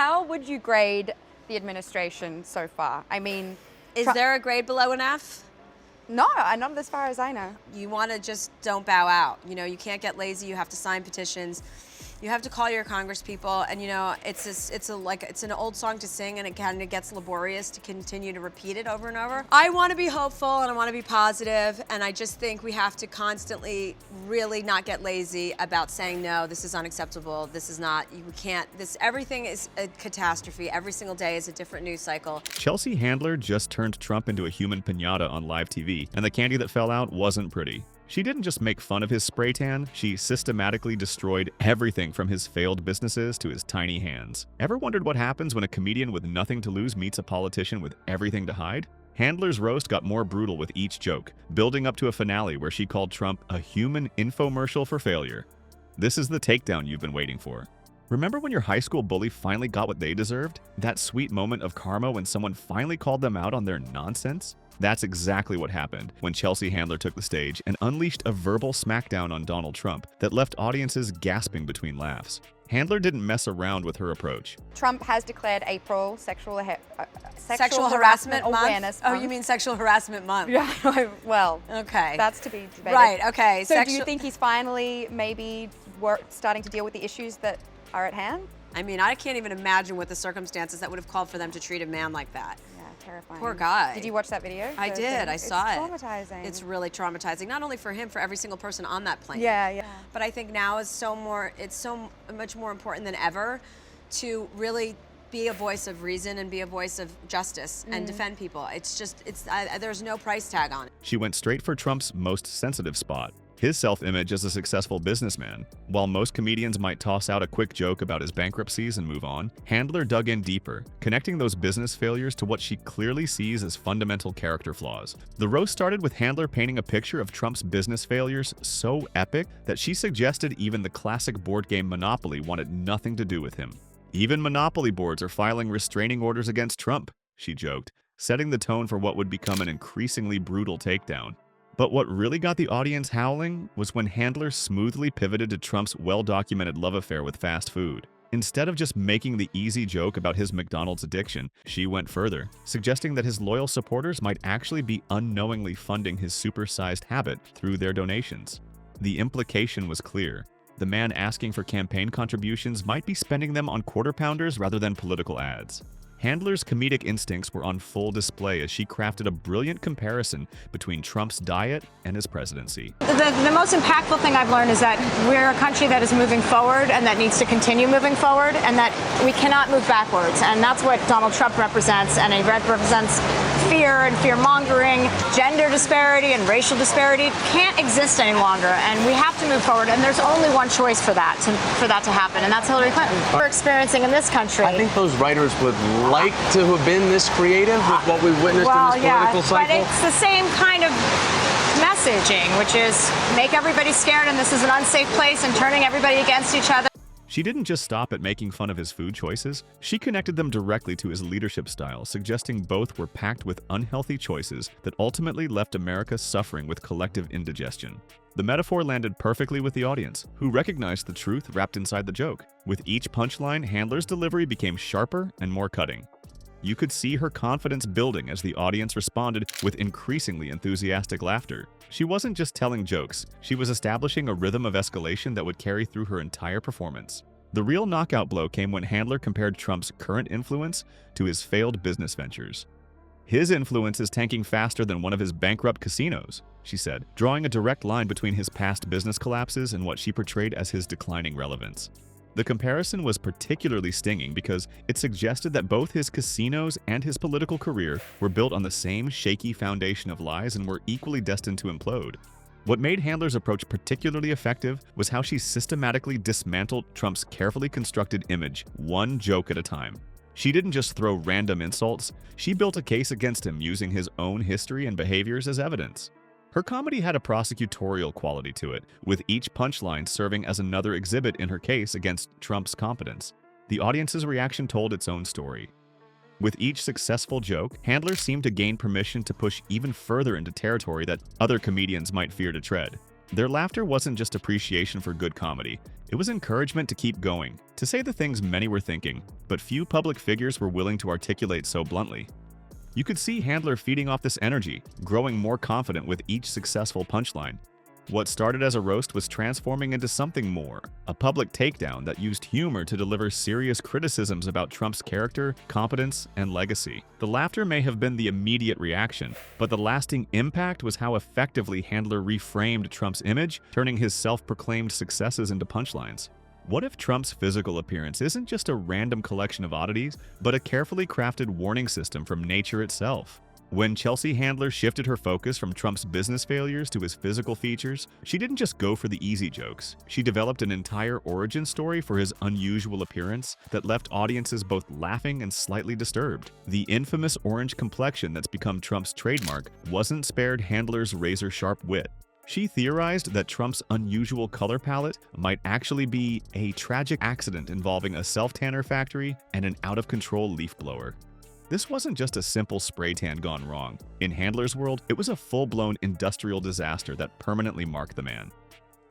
how would you grade the administration so far? I mean, Is there a grade below an F? no, not as far as I know. You want to just don't bow out. You know, you can't get lazy. You have to sign petitions. You have to call your congresspeople, and you know, it's an old song to sing, and it kind of gets laborious to continue to repeat it over and over. I want to be hopeful, and I want to be positive, and I just think we have to constantly really not get lazy about saying, no, this is unacceptable, this is not, we can't, everything is a catastrophe. Every single day is a different news cycle. Chelsea Handler just turned Trump into a human piñata on live TV, and the candy that fell out wasn't pretty. She didn't just make fun of his spray tan, she systematically destroyed everything from his failed businesses to his tiny hands. Ever wondered what happens when a comedian with nothing to lose meets a politician with everything to hide? Handler's roast got more brutal with each joke, building up to a finale where she called Trump a human infomercial for failure. This is the takedown you've been waiting for. Remember when your high school bully finally got what they deserved? That sweet moment of karma when someone finally called them out on their nonsense? That's exactly what happened when Chelsea Handler took the stage and unleashed a verbal smackdown on Donald Trump that left audiences gasping between laughs. Handler didn't mess around with her approach. Trump has declared April Sexual Harassment Awareness Month? Month. Oh, you mean Sexual Harassment Month? Yeah, well, okay. that's to be debated. Right, okay. So do you think he's finally maybe starting to deal with the issues that are at hand? I mean, I can't even imagine what the circumstances that would have called for them to treat a man like that. Yeah, terrifying. Poor guy. Did you watch that video? I did. I saw it. It's traumatizing. It's really traumatizing, not only for him, for every single person on that plane. Yeah, yeah. But I think now is it's so much more important than ever to really be a voice of reason and be a voice of justice and defend people. It's just, there's no price tag on it. She went straight for Trump's most sensitive spot, his self-image as a successful businessman. While most comedians might toss out a quick joke about his bankruptcies and move on, Handler dug in deeper, connecting those business failures to what she clearly sees as fundamental character flaws. The roast started with Handler painting a picture of Trump's business failures so epic that she suggested even the classic board game Monopoly wanted nothing to do with him. Even Monopoly boards are filing restraining orders against Trump, she joked, setting the tone for what would become an increasingly brutal takedown. But what really got the audience howling was when Handler smoothly pivoted to Trump's well-documented love affair with fast food. Instead of just making the easy joke about his McDonald's addiction, she went further, suggesting that his loyal supporters might actually be unknowingly funding his supersized habit through their donations. The implication was clear. The man asking for campaign contributions might be spending them on quarter pounders rather than political ads. Handler's comedic instincts were on full display as she crafted a brilliant comparison between Trump's diet and his presidency. The most impactful thing I've learned is that we're a country that is moving forward and that needs to continue moving forward, and that we cannot move backwards. And that's what Donald Trump represents, and he represents fear and fear-mongering. Gender disparity and racial disparity can't exist any longer, and we have to move forward, and there's only one choice for that to happen, and that's Hillary Clinton. We're experiencing in this country. I think those writers would like to have been this creative with what we've witnessed in this political cycle. But it's the same kind of messaging, which is make everybody scared and this is an unsafe place and turning everybody against each other. She didn't just stop at making fun of his food choices, she connected them directly to his leadership style, suggesting both were packed with unhealthy choices that ultimately left America suffering with collective indigestion. The metaphor landed perfectly with the audience, who recognized the truth wrapped inside the joke. With each punchline, Handler's delivery became sharper and more cutting. You could see her confidence building as the audience responded with increasingly enthusiastic laughter. She wasn't just telling jokes, she was establishing a rhythm of escalation that would carry through her entire performance. The real knockout blow came when Handler compared Trump's current influence to his failed business ventures. His influence is tanking faster than one of his bankrupt casinos, she said, drawing a direct line between his past business collapses and what she portrayed as his declining relevance. The comparison was particularly stinging because it suggested that both his casinos and his political career were built on the same shaky foundation of lies and were equally destined to implode. What made Handler's approach particularly effective was how she systematically dismantled Trump's carefully constructed image, one joke at a time. She didn't just throw random insults, she built a case against him using his own history and behaviors as evidence. Her comedy had a prosecutorial quality to it, with each punchline serving as another exhibit in her case against Trump's competence. The audience's reaction told its own story. With each successful joke, Handler seemed to gain permission to push even further into territory that other comedians might fear to tread. Their laughter wasn't just appreciation for good comedy, it was encouragement to keep going, to say the things many were thinking, but few public figures were willing to articulate so bluntly. You could see Handler feeding off this energy, growing more confident with each successful punchline. What started as a roast was transforming into something more, a public takedown that used humor to deliver serious criticisms about Trump's character, competence, and legacy. The laughter may have been the immediate reaction, but the lasting impact was how effectively Handler reframed Trump's image, turning his self-proclaimed successes into punchlines. What if Trump's physical appearance isn't just a random collection of oddities, but a carefully crafted warning system from nature itself? When Chelsea Handler shifted her focus from Trump's business failures to his physical features, she didn't just go for the easy jokes. She developed an entire origin story for his unusual appearance that left audiences both laughing and slightly disturbed. The infamous orange complexion that's become Trump's trademark wasn't spared Handler's razor-sharp wit. She theorized that Trump's unusual color palette might actually be a tragic accident involving a self-tanner factory and an out-of-control leaf blower. This wasn't just a simple spray tan gone wrong. In Handler's world, it was a full-blown industrial disaster that permanently marked the man.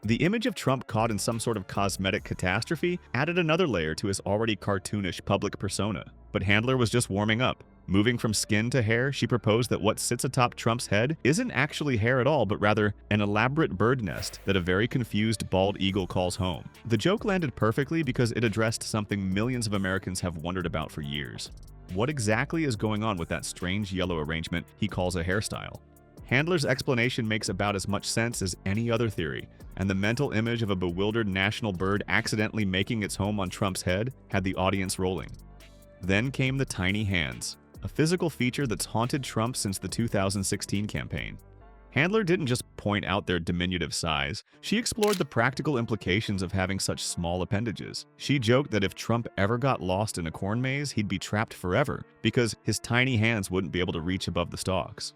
The image of Trump caught in some sort of cosmetic catastrophe added another layer to his already cartoonish public persona. But Handler was just warming up. Moving from skin to hair, she proposed that what sits atop Trump's head isn't actually hair at all, but rather an elaborate bird nest that a very confused bald eagle calls home. The joke landed perfectly because it addressed something millions of Americans have wondered about for years. What exactly is going on with that strange yellow arrangement he calls a hairstyle? Handler's explanation makes about as much sense as any other theory, and the mental image of a bewildered national bird accidentally making its home on Trump's head had the audience rolling. Then came the tiny hands, a physical feature that's haunted Trump since the 2016 campaign. Handler didn't just point out their diminutive size, she explored the practical implications of having such small appendages. She joked that if Trump ever got lost in a corn maze, he'd be trapped forever because his tiny hands wouldn't be able to reach above the stalks.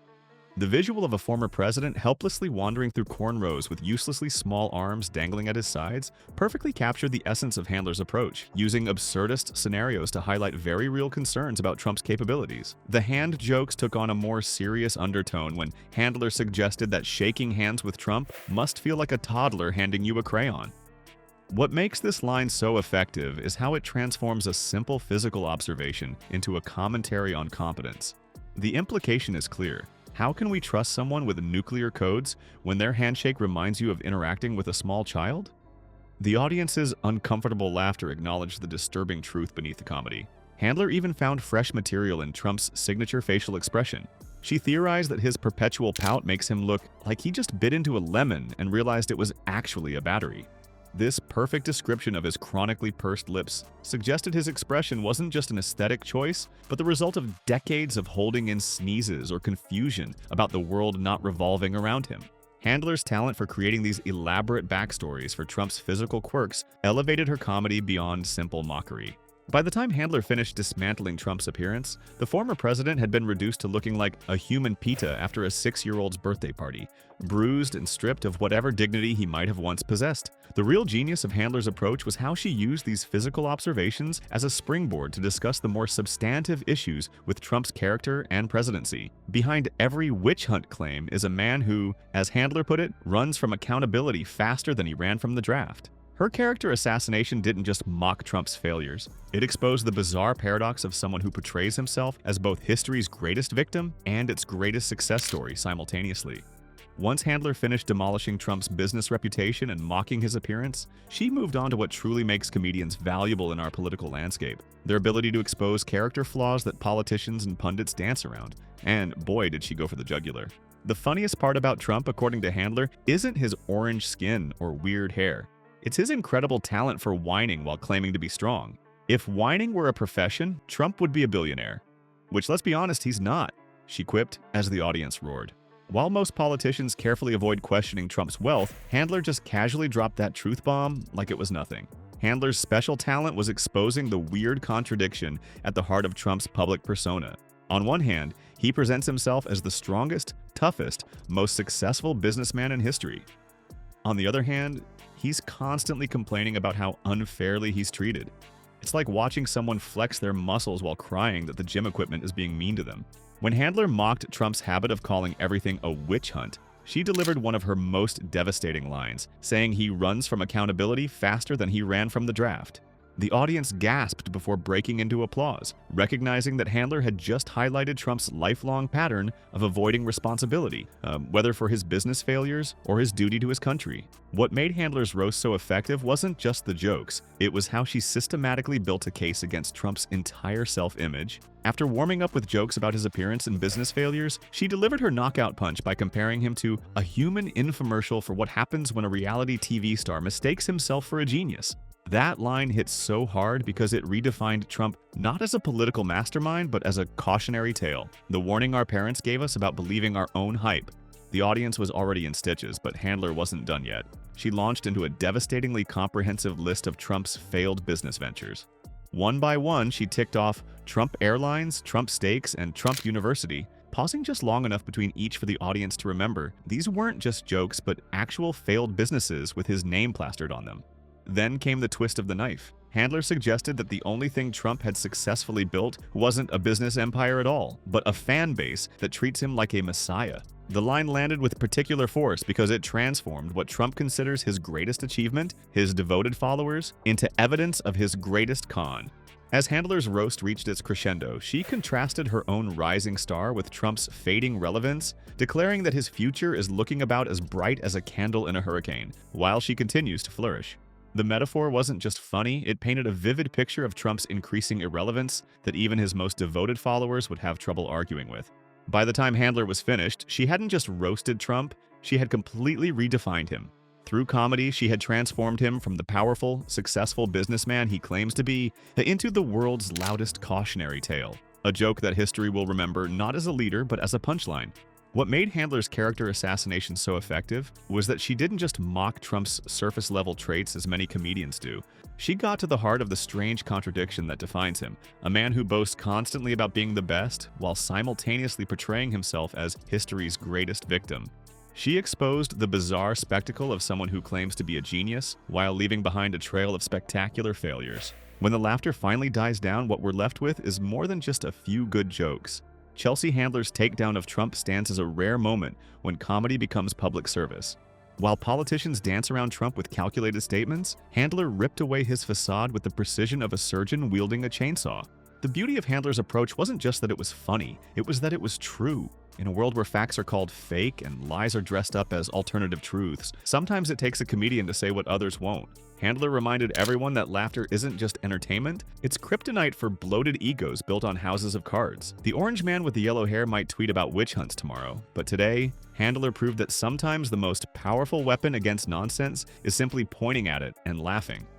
The visual of a former president helplessly wandering through corn rows with uselessly small arms dangling at his sides perfectly captured the essence of Handler's approach, using absurdist scenarios to highlight very real concerns about Trump's capabilities. The hand jokes took on a more serious undertone when Handler suggested that shaking hands with Trump must feel like a toddler handing you a crayon. What makes this line so effective is how it transforms a simple physical observation into a commentary on competence. The implication is clear. How can we trust someone with nuclear codes when their handshake reminds you of interacting with a small child? The audience's uncomfortable laughter acknowledged the disturbing truth beneath the comedy. Handler even found fresh material in Trump's signature facial expression. She theorized that his perpetual pout makes him look like he just bit into a lemon and realized it was actually a battery. This perfect description of his chronically pursed lips suggested his expression wasn't just an aesthetic choice, but the result of decades of holding in sneezes or confusion about the world not revolving around him. Handler's talent for creating these elaborate backstories for Trump's physical quirks elevated her comedy beyond simple mockery. By the time Handler finished dismantling Trump's appearance, the former president had been reduced to looking like a human pita after a 6-year-old's birthday party, bruised and stripped of whatever dignity he might have once possessed. The real genius of Handler's approach was how she used these physical observations as a springboard to discuss the more substantive issues with Trump's character and presidency. Behind every witch hunt claim is a man who, as Handler put it, runs from accountability faster than he ran from the draft. Her character assassination didn't just mock Trump's failures. It exposed the bizarre paradox of someone who portrays himself as both history's greatest victim and its greatest success story simultaneously. Once Handler finished demolishing Trump's business reputation and mocking his appearance, she moved on to what truly makes comedians valuable in our political landscape: their ability to expose character flaws that politicians and pundits dance around. And boy, did she go for the jugular. The funniest part about Trump, according to Handler, isn't his orange skin or weird hair. It's his incredible talent for whining while claiming to be strong. If whining were a profession, Trump would be a billionaire. Which, let's be honest, he's not, she quipped as the audience roared. While most politicians carefully avoid questioning Trump's wealth, Handler just casually dropped that truth bomb like it was nothing. Handler's special talent was exposing the weird contradiction at the heart of Trump's public persona. On one hand, he presents himself as the strongest, toughest, most successful businessman in history. On the other hand, he's constantly complaining about how unfairly he's treated. It's like watching someone flex their muscles while crying that the gym equipment is being mean to them. When Handler mocked Trump's habit of calling everything a witch hunt, she delivered one of her most devastating lines, saying he runs from accountability faster than he ran from the draft. The audience gasped before breaking into applause, recognizing that Handler had just highlighted Trump's lifelong pattern of avoiding responsibility, whether for his business failures or his duty to his country. What made Handler's roast so effective wasn't just the jokes, it was how she systematically built a case against Trump's entire self-image. After warming up with jokes about his appearance and business failures, she delivered her knockout punch by comparing him to a human infomercial for what happens when a reality TV star mistakes himself for a genius. That line hit so hard because it redefined Trump not as a political mastermind, but as a cautionary tale, the warning our parents gave us about believing our own hype. The audience was already in stitches, but Handler wasn't done yet. She launched into a devastatingly comprehensive list of Trump's failed business ventures. One by one, she ticked off Trump Airlines, Trump Steaks, and Trump University, pausing just long enough between each for the audience to remember these weren't just jokes, but actual failed businesses with his name plastered on them. Then came the twist of the knife. Handler suggested that the only thing Trump had successfully built wasn't a business empire at all, but a fan base that treats him like a messiah. The line landed with particular force because it transformed what Trump considers his greatest achievement, his devoted followers, into evidence of his greatest con. As Handler's roast reached its crescendo, she contrasted her own rising star with Trump's fading relevance, declaring that his future is looking about as bright as a candle in a hurricane, while she continues to flourish. The metaphor wasn't just funny, it painted a vivid picture of Trump's increasing irrelevance that even his most devoted followers would have trouble arguing with. By the time Handler was finished, she hadn't just roasted Trump, she had completely redefined him. Through comedy, she had transformed him from the powerful, successful businessman he claims to be into the world's loudest cautionary tale, a joke that history will remember not as a leader but as a punchline. What made Handler's character assassination so effective was that she didn't just mock Trump's surface-level traits as many comedians do. She got to the heart of the strange contradiction that defines him, a man who boasts constantly about being the best while simultaneously portraying himself as history's greatest victim. She exposed the bizarre spectacle of someone who claims to be a genius while leaving behind a trail of spectacular failures. When the laughter finally dies down, what we're left with is more than just a few good jokes. Chelsea Handler's takedown of Trump stands as a rare moment when comedy becomes public service. While politicians dance around Trump with calculated statements, Handler ripped away his facade with the precision of a surgeon wielding a chainsaw. The beauty of Handler's approach wasn't just that it was funny, it was that it was true. In a world where facts are called fake and lies are dressed up as alternative truths, sometimes it takes a comedian to say what others won't. Handler reminded everyone that laughter isn't just entertainment, it's kryptonite for bloated egos built on houses of cards. The orange man with the yellow hair might tweet about witch hunts tomorrow, but today, Handler proved that sometimes the most powerful weapon against nonsense is simply pointing at it and laughing.